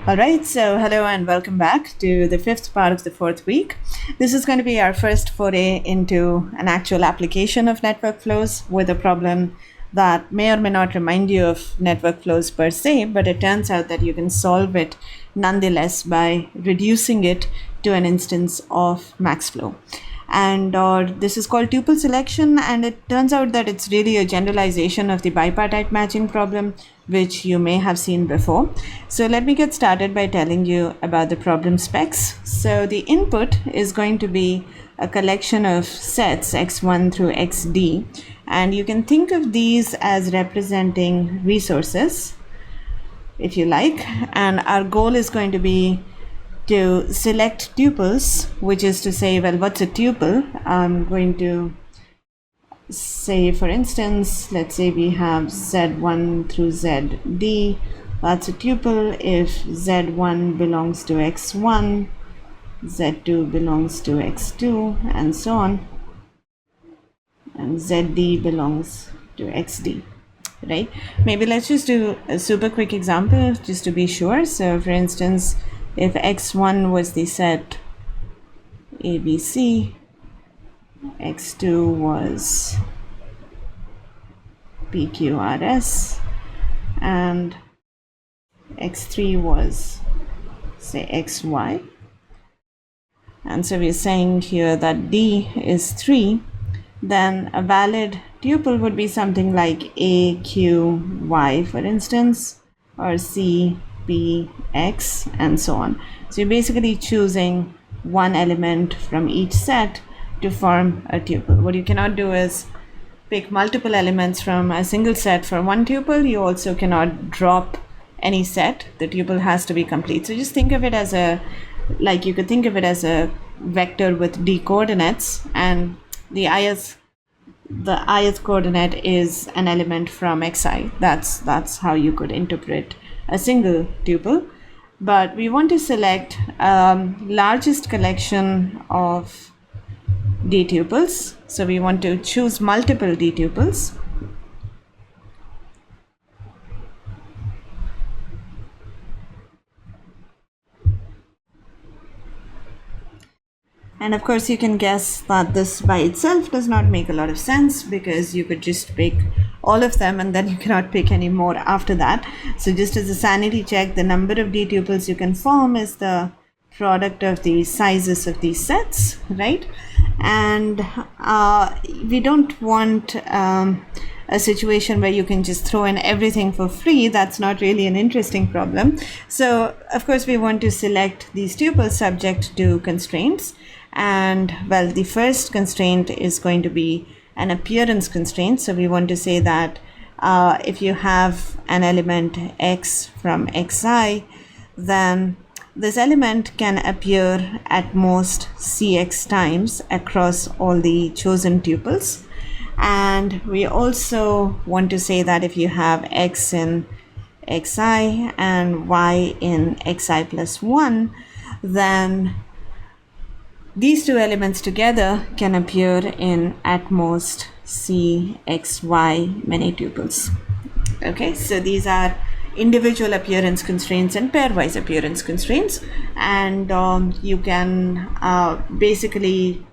All right, so hello and welcome back to the fifth part of the fourth week. This is going to be our first foray into an actual application of network flows with a problem that may or may not remind you of network flows per se, but it turns out that you can solve it nonetheless by reducing it to an instance of max flow. And this is called tuple selection, and it turns out that it's really a generalization of the bipartite matching problem, which you may have seen before. So let me get started by telling you about the problem specs. So the input is going to be a collection of sets x1 through xd, and you can think of these as representing resources, if you like, and our goal is going to be to select tuples, which is to say, well, what's a tuple? I'm going to say, for instance, let's say we have z1 through zd. That's a tuple if z1 belongs to x1, z2 belongs to x2, and so on, and zd belongs to xd. Right? Maybe let's just do a super quick example just to be sure. So for instance, if x1 was the set ABC, x2 was PQRS, and x3 was, say, XY. And so we're saying here that D is 3, then a valid tuple would be something like AQY, for instance, or CPX, and so on. So you're basically choosing one element from each set to form a tuple. What you cannot do is pick multiple elements from a single set for one tuple. You also cannot drop any set. The tuple has to be complete. So just think of it as you could think of it as a vector with d coordinates, and the ith coordinate is an element from xi. That's how you could interpret a single tuple. But we want to select largest collection of d tuples. So we want to choose multiple d tuples. And of course, you can guess that this by itself does not make a lot of sense, because you could just pick all of them and then you cannot pick any more after that. So just as a sanity check, the number of d tuples you can form is the product of the sizes of these sets, right? And we don't want a situation where you can just throw in everything for free. That's not really an interesting problem. So of course, we want to select these tuples subject to constraints. And well, the first constraint is going to be an appearance constraint. So we want to say that if you have an element x from xi, then this element can appear at most cx times across all the chosen tuples. And we also want to say that if you have x in xi and y in xi plus 1, then these two elements together can appear in at most cxy many tuples. Okay, so these are individual appearance constraints and pairwise appearance constraints, and you can basically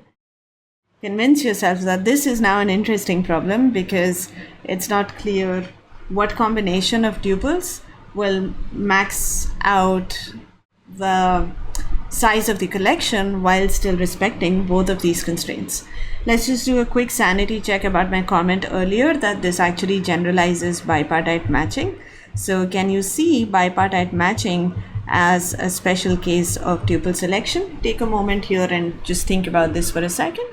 convince yourself that this is now an interesting problem, because it's not clear what combination of tuples will max out the size of the collection while still respecting both of these constraints. Let's just do a quick sanity check about my comment earlier that this actually generalizes bipartite matching. So can you see bipartite matching as a special case of tuple selection? Take a moment here and just think about this for a second.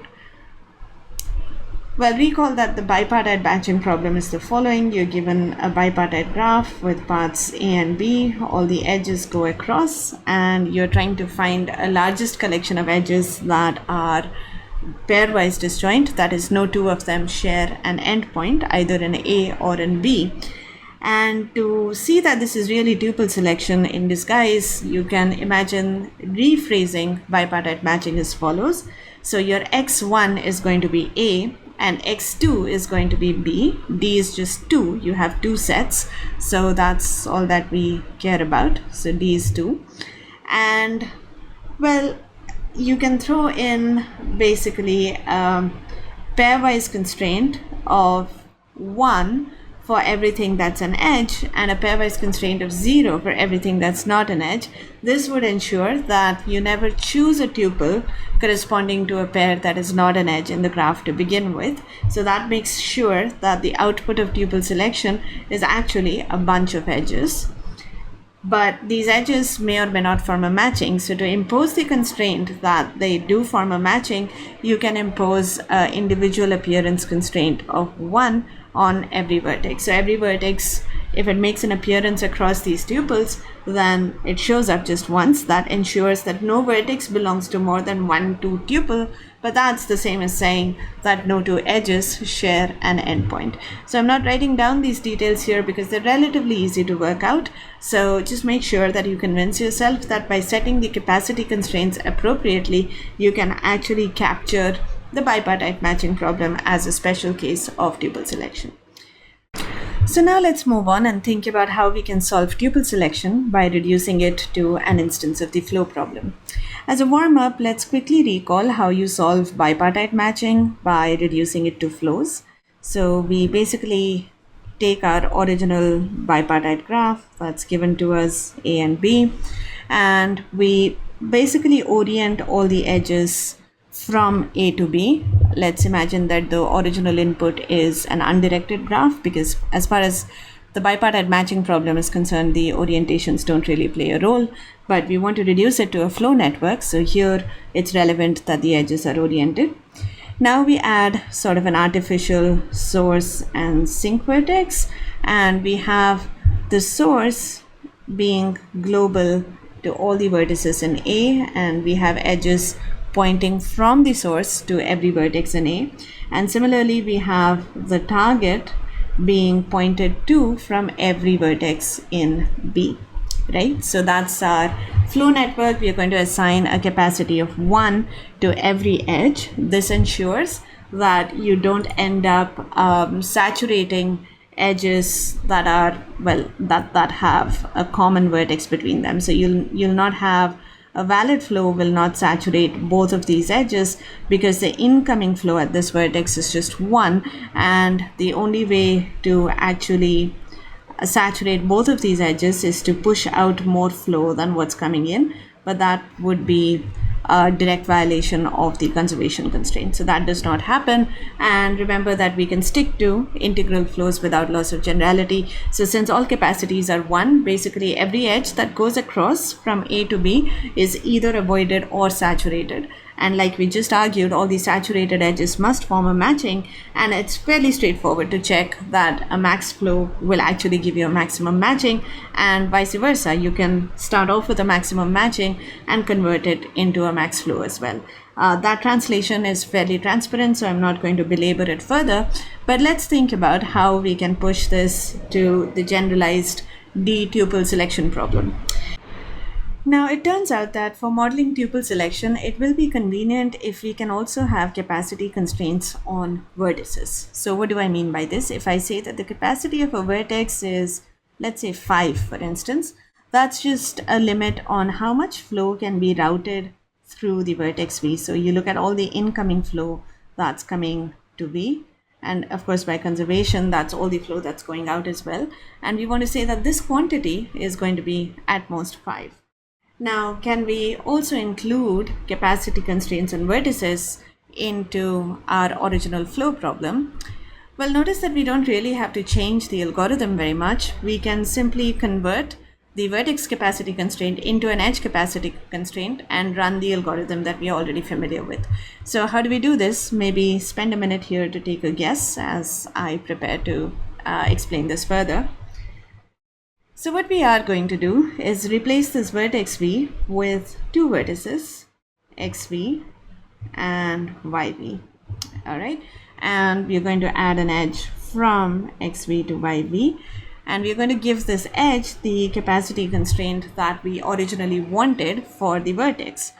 Well, recall that the bipartite matching problem is the following. You're given a bipartite graph with paths A and B. All the edges go across, and you're trying to find a largest collection of edges that are pairwise disjoint. That is, no two of them share an endpoint, either in A or in B. And to see that this is really tuple selection in disguise, you can imagine rephrasing bipartite matching as follows. So your x1 is going to be A, and x2 is going to be b. D is just 2. You have 2 sets. So that's all that we care about. So D is 2. And well, you can throw in basically pairwise constraint of 1 for everything that's an edge and a pairwise constraint of 0 for everything that's not an edge. This would ensure that you never choose a tuple corresponding to a pair that is not an edge in the graph to begin with. So that makes sure that the output of tuple selection is actually a bunch of edges. But these edges may or may not form a matching. So to impose the constraint that they do form a matching, you can impose an individual appearance constraint of 1 on every vertex. So every vertex, if it makes an appearance across these tuples, then it shows up just once. That ensures that no vertex belongs to more than 1, 2 tuple, but that's the same as saying that no two edges share an endpoint. So I'm not writing down these details here because they're relatively easy to work out. So just make sure that you convince yourself that by setting the capacity constraints appropriately, you can actually capture the bipartite matching problem as a special case of tuple selection. So now let's move on and think about how we can solve tuple selection by reducing it to an instance of the flow problem. As a warm-up, let's quickly recall how you solve bipartite matching by reducing it to flows. So we basically take our original bipartite graph that's given to us A and B, and we basically orient all the edges from A to B. Let's imagine that the original input is an undirected graph, because as far as the bipartite matching problem is concerned, the orientations don't really play a role, but we want to reduce it to a flow network. So here it's relevant that the edges are oriented. Now we add sort of an artificial source and sink vertex, and we have the source being global to all the vertices in A, and we have edges pointing from the source to every vertex in A. And similarly, we have the target being pointed to from every vertex in B, right? So that's our flow network. We are going to assign a capacity of 1 to every edge. This ensures that you don't end up saturating edges that are, well, that have a common vertex between them. So you'll not have a valid flow will not saturate both of these edges, because the incoming flow at this vertex is just 1, and the only way to actually saturate both of these edges is to push out more flow than what's coming in, but that would be a direct violation of the conservation constraint. So that does not happen. And remember that we can stick to integral flows without loss of generality. So since all capacities are 1, basically every edge that goes across from A to B is either avoided or saturated. And like we just argued, all these saturated edges must form a matching, and it's fairly straightforward to check that a max flow will actually give you a maximum matching, and vice versa. You can start off with a maximum matching and convert it into a max flow as well. That translation is fairly transparent, so I'm not going to belabor it further, but let's think about how we can push this to the generalized D-tuple selection problem. Now, it turns out that for modeling tuple selection, it will be convenient if we can also have capacity constraints on vertices. So what do I mean by this? If I say that the capacity of a vertex is, let's say 5, for instance, that's just a limit on how much flow can be routed through the vertex V. So you look at all the incoming flow that's coming to V. And of course, by conservation, that's all the flow that's going out as well. And we want to say that this quantity is going to be at most 5. Now, can we also include capacity constraints on vertices into our original flow problem? Well, notice that we don't really have to change the algorithm very much. We can simply convert the vertex capacity constraint into an edge capacity constraint and run the algorithm that we are already familiar with. So how do we do this? Maybe spend a minute here to take a guess as I prepare to explain this further. So what we are going to do is replace this vertex V with 2 vertices, XV and YV. All right. And we're going to add an edge from XV to YV. And we're going to give this edge the capacity constraint that we originally wanted for the vertex.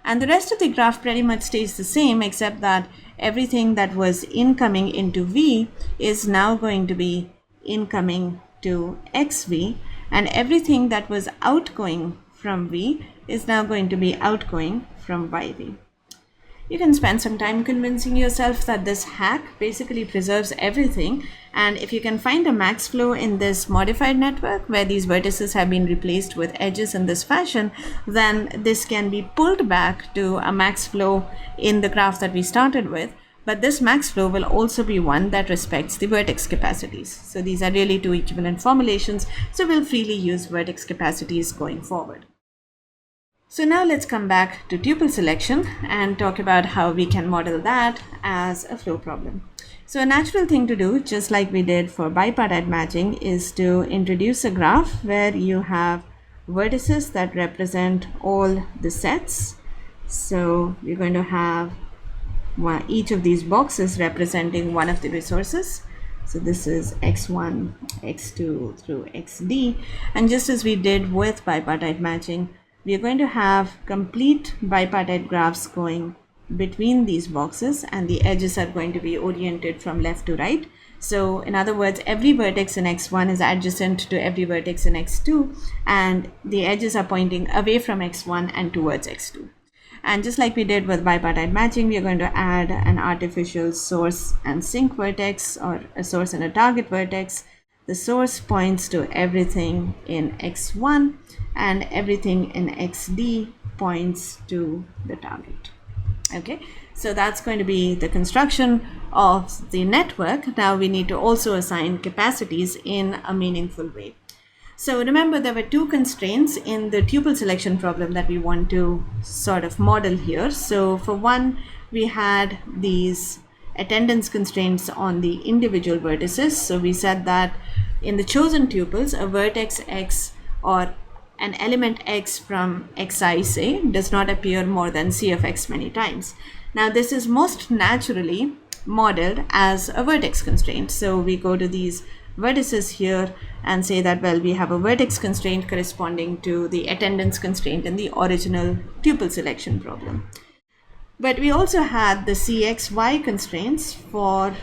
And the rest of the graph pretty much stays the same, except that everything that was incoming into V is now going to be incoming to XV, and everything that was outgoing from V is now going to be outgoing from YV. You can spend some time convincing yourself that this hack basically preserves everything, and if you can find a max flow in this modified network where these vertices have been replaced with edges in this fashion, then this can be pulled back to a max flow in the graph that we started with. But this max flow will also be one that respects the vertex capacities. So these are really two equivalent formulations, so we'll freely use vertex capacities going forward. So now let's come back to tuple selection and talk about how we can model that as a flow problem. So a natural thing to do, just like we did for bipartite matching, is to introduce a graph where you have vertices that represent all the sets. So you're going to have each of these boxes representing one of the resources. So this is x1, x2 through xd. And just as we did with bipartite matching, we are going to have complete bipartite graphs going between these boxes, and the edges are going to be oriented from left to right. So in other words, every vertex in x1 is adjacent to every vertex in x2, and the edges are pointing away from x1 and towards x2. And just like we did with bipartite matching, we are going to add an artificial source and sink vertex, or a source and a target vertex. The source points to everything in x1, and everything in xd points to the target. Okay, so that's going to be the construction of the network. Now we need to also assign capacities in a meaningful way. So remember, there were two constraints in the tuple selection problem that we want to sort of model here. So for one, we had these attendance constraints on the individual vertices. So we said that in the chosen tuples, a vertex x or an element x from xi, say, does not appear more than c of x many times. Now this is most naturally modeled as a vertex constraint. So we go to these vertices here and say that, well, we have a vertex constraint corresponding to the attendance constraint in the original tuple selection problem. But we also had the cxy constraints for,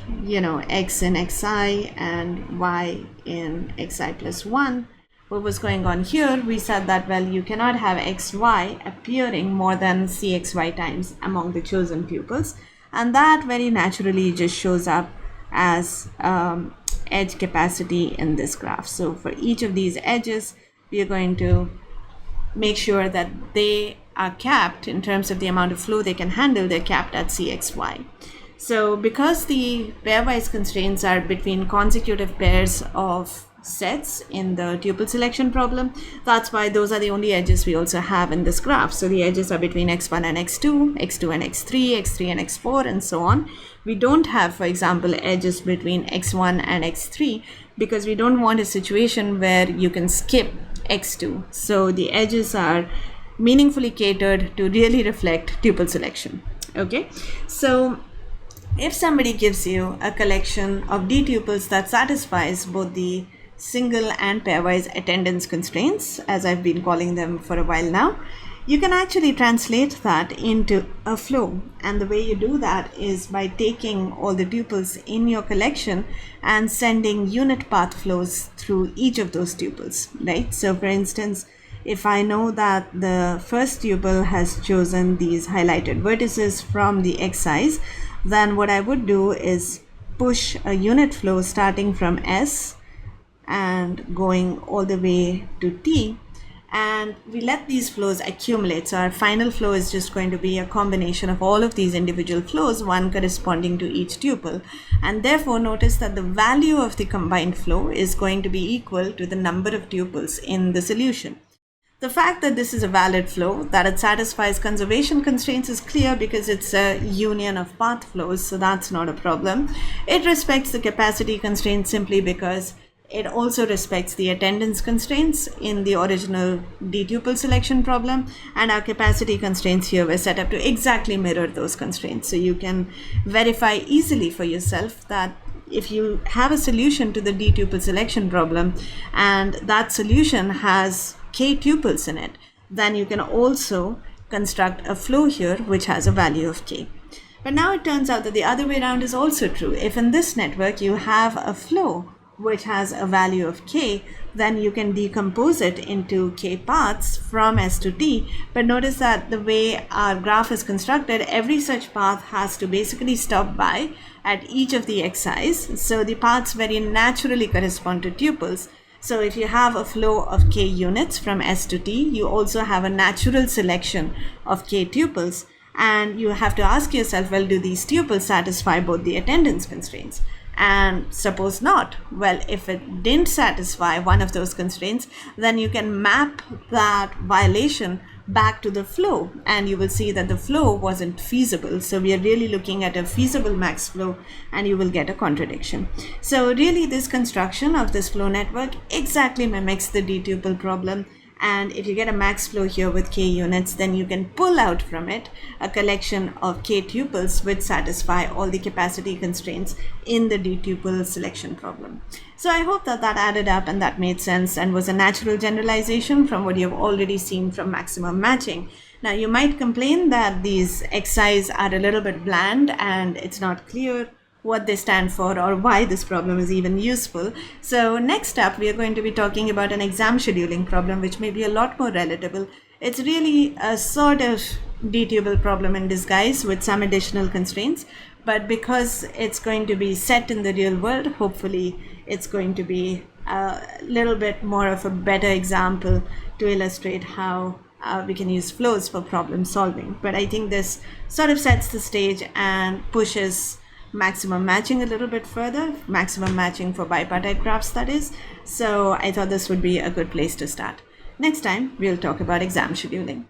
x in xi and y in xi plus 1. What was going on here? We said that, well, you cannot have xy appearing more than cxy times among the chosen tuples, and that very naturally just shows up as edge capacity in this graph. So for each of these edges, we are going to make sure that they are capped in terms of the amount of flow they can handle. They're capped at cxy. So because the pairwise constraints are between consecutive pairs of sets in the tuple selection problem, that's why those are the only edges we also have in this graph. So the edges are between x1 and x2, x2 and x3, x3 and x4, and so on. We don't have, for example, edges between x1 and x3 because we don't want a situation where you can skip x2. So the edges are meaningfully catered to really reflect tuple selection. Okay, so if somebody gives you a collection of d tuples that satisfies both the single and pairwise attendance constraints, as I've been calling them for a while now, you can actually translate that into a flow. And the way you do that is by taking all the tuples in your collection and sending unit path flows through each of those tuples, right? So for instance, if I know that the first tuple has chosen these highlighted vertices from the xi's, then what I would do is push a unit flow starting from S and going all the way to T, and we let these flows accumulate. So our final flow is just going to be a combination of all of these individual flows, one corresponding to each tuple. And therefore notice that the value of the combined flow is going to be equal to the number of tuples in the solution. The fact that this is a valid flow, that it satisfies conservation constraints, is clear because it's a union of path flows, so that's not a problem. It respects the capacity constraints simply because it also respects the attendance constraints in the original d-tuple selection problem, and our capacity constraints here were set up to exactly mirror those constraints. So you can verify easily for yourself that if you have a solution to the d-tuple selection problem and that solution has k tuples in it, then you can also construct a flow here which has a value of k. But now it turns out that the other way around is also true. If in this network you have a flow which has a value of k, then you can decompose it into k paths from S to T. But notice that the way our graph is constructed, every such path has to basically stop by at each of the xi's. So the paths very naturally correspond to tuples. So if you have a flow of k units from S to T, you also have a natural selection of k tuples. And you have to ask yourself, well, do these tuples satisfy both the attendance constraints? And suppose not. Well, if it didn't satisfy one of those constraints, then you can map that violation back to the flow, and you will see that the flow wasn't feasible. So we are really looking at a feasible max flow, and you will get a contradiction. So really this construction of this flow network exactly mimics the D-tuple problem. And if you get a max flow here with k units, then you can pull out from it a collection of k tuples which satisfy all the capacity constraints in the D-tuple selection problem. So I hope that that added up and that made sense and was a natural generalization from what you've already seen from maximum matching. Now you might complain that these xi's are a little bit bland and it's not clear what they stand for or why this problem is even useful. So next up, we are going to be talking about an exam scheduling problem, which may be a lot more relatable. It's really a sort of D-tuple problem in disguise with some additional constraints, but because it's going to be set in the real world, hopefully it's going to be a little bit more of a better example to illustrate how we can use flows for problem solving. But I think this sort of sets the stage and pushes maximum matching a little bit further, maximum matching for bipartite graphs, that is. So I thought this would be a good place to start. Next time, we'll talk about exam scheduling.